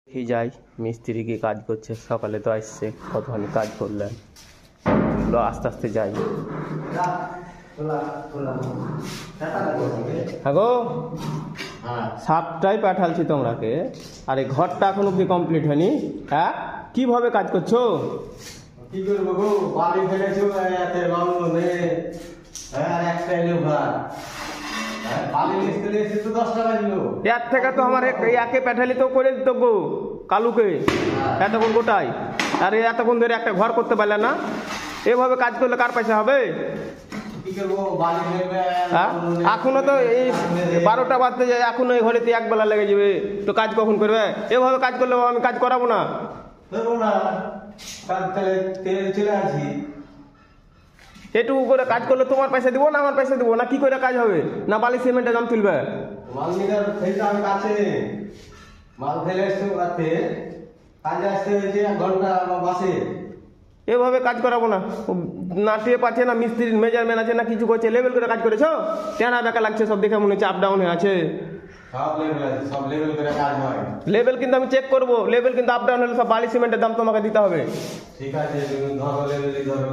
দেখি যাই মিস্ত্রি কি কাজ করছে, সকালে তো আসছে, কতখানি কাজ করলেন। আস্তে আস্তে যাই। হ্যাঁ গো, 7টায় পাঠালছি তোমরাকে, আর এই ঘরটা এখন অব্দি কমপ্লিট হয়নি। হ্যাঁ, কিভাবে কাজ করছো? কি করবো গো, বাড়ি ফেলেছো এতে লন্ডন নেই। হ্যাঁ, একটা এলো ভাই, বাড়ি মিস্ত্রি এসে তো 10 টাকা দিল। এর থেকে তো আমার একে পাঠালি তো করে দিত গো, কালুকে এতক্ষণ গোটাই। আর এতক্ষণ ধরে একটা ঘর করতে পারলে না। এভাবে কাজ করলে কার পয়সা হবে? কি করবো, বাড়ি ফেলবে। এখনো তো এই 12টা বাজতে যায়, এখন ওই ঘরেতে একবেলা লেগে যাবে, তো কাজ কখন করবে? এভাবে কাজ করলে আমি কাজ করাবো না। ধরবো না, কাজ তেল চলে আসি। এটুকু করে কাজ করলে তোমার পয়সা দিব না আমার পয়সা দিব না? কি করে কাজ হবে? না বালি সিমেন্টের দাম তুলবে? মাল নিয়ে ফেলতে আমি কাছে, মাল ফেলে এসছে কাছে, কাজে আসতে হয়েছে 1 ঘন্টা বাসে। এভাবে কাজ করাবো না। না টেপ আছে, না মিস্ত্রির মেজারমেন্ট আছে, না কিছু করছে। লেভেল করে কাজ করেছো? টেনা বেকা লাগছে, সব দেখে মনে হচ্ছে আপ ডাউন হয়ে আছে। সব লেভেল আছে, সব লেভেল করে কাজ হয়। লেভেল কিন্তু আমি চেক করবো, লেভেল কিন্তু আপ ডাউন হলে সব বালি সিমেন্টের দাম তোমাকে দিতে হবে। ঠিক আছে, তুমি ধরো লেভেলই ধরো।